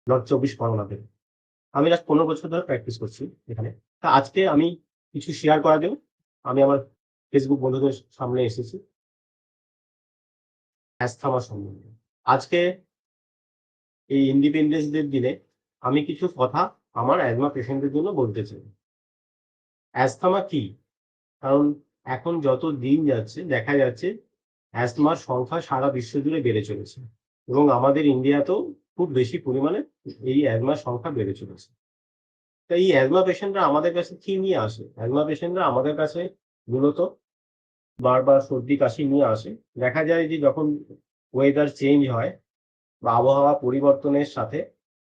North চব্বিশ পরগনাতে। আমি last 15 বছর ধরে প্র্যাকটিস করছি এখানে। তা আজকে আমি কিছু শেয়ার করার জন্য আমি আমার ফেসবুক বন্ধুদের সামনে এসেছি অ্যাসথামা সম্বন্ধে। আজকে এই ইন্ডিপেন্ডেন্স ডের দিনে আমি কিছু কথা আমার অ্যাজমা পেশেন্টদের জন্য বলতে চাই। অ্যাসথামা কি? কারণ এখন যত দিন যাচ্ছে দেখা যাচ্ছে অ্যাজমার সংখ্যা সারা বিশ্ব জুড়ে বেড়ে চলেছে এবং আমাদের ইন্ডিয়াতেও খুব বেশি পরিমাণে এই অ্যাজমার সংখ্যা বেড়ে চলেছে। তো এই অ্যাজমা পেশেন্টরা আমাদের কাছে কি নিয়ে আসে? অ্যাজমা পেশেন্টরা আমাদের কাছে মূলত বারবার সর্দি কাশি নিয়ে আসে। দেখা যায় যে যখন ওয়েদার চেঞ্জ হয় বা আবহাওয়া পরিবর্তনের সাথে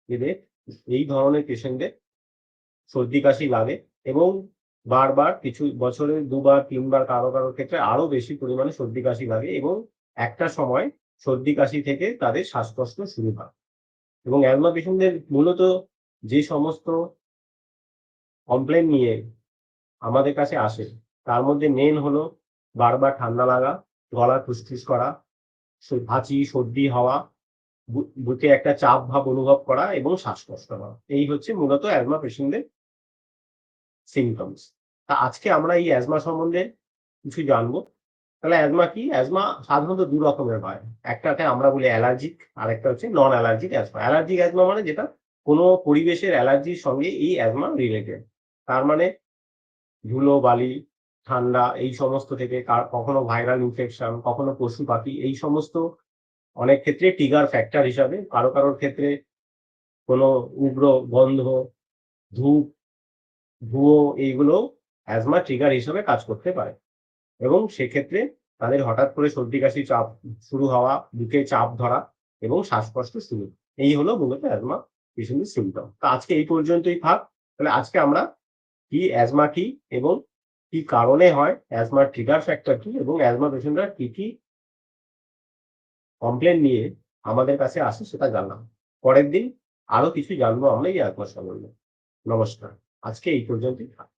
এদের এই ধরনের পেশেন্টদের সর্দি কাশি লাগে এবং বারবার কিছু বছরে ২ বার ৩ বার কারো ক্ষেত্রে আরো বেশি পরিমাণে সর্দি কাশি লাগে এবং একটা সময় সর্দি কাশি থেকে তাদের শ্বাসকষ্ট শুরু হয়। এবং অ্যাজমা পেশেন্টদের মূলত যে সমস্ত কমপ্লেইন নিয়ে আমাদের কাছে আসে তার মধ্যে মেইন হলো বারবার ঠান্ডা লাগা, গলা খুসখুস করা, হাঁচি, সর্দি হওয়া, বুকে একটা চাপ ভাব অনুভব করা এবং শ্বাসকষ্ট হওয়া। এই হচ্ছে মূলত অ্যাজমা পেশেন্টদের সিম্পটমস। তা আজকে আমরা এই অ্যাজমা সম্বন্ধে কিছু জানবো। তাহলে অ্যাজমা কি? অ্যাজমা সাধারণত ২ রকমের হয়। একটাকে আমরা বলি অ্যালার্জিক, আরেকটা হচ্ছে নন অ্যালার্জিক অ্যাজমা। অ্যালার্জিক অ্যাজমা মানে যেটা কোন পরিবেশের অ্যালার্জির সঙ্গে এই অ্যাজমা রিলেটেড। তার মানে ধুলো, বালি, ঠান্ডা এই সমস্ত থেকে কখনো ভাইরাল ইনফেকশন, কখনো পশু-পাখি এই সমস্ত অনেক ক্ষেত্রে ট্রিগার ফ্যাক্টর হিসাবে কারোর ক্ষেত্রে কোনো উগ্র গন্ধ, ধূপ, ধুয়ো এইগুলো অ্যাজমা ট্রিগার হিসেবে কাজ করতে পারে। এবং সেক্ষেত্রে তাদের হঠাৎ করে সর্দি কাশি চাপ শুরু হওয়া, বুকে চাপ ধরা এবং শ্বাসকষ্ট শুরু। এই হলো মূলত অ্যাজমা পেশেন্টের সিম্পটম। তো আজকে এই পর্যন্তই থাক। তাহলে আজকে আমরা কি অ্যাজমা কি এবং কি কারণে হয়, অ্যাজমার ট্রিগার ফ্যাক্টর কি এবং অ্যাজমা পেশেন্টরা কি কমপ্লেইন নিয়ে আমাদের কাছে আসে সেটা জানলাম। পরের দিন আরো কিছু জানবো আমরা এই অ্যাজমা সম্বন্ধে। নমস্কার। আজকে এই পর্যন্তই থাক।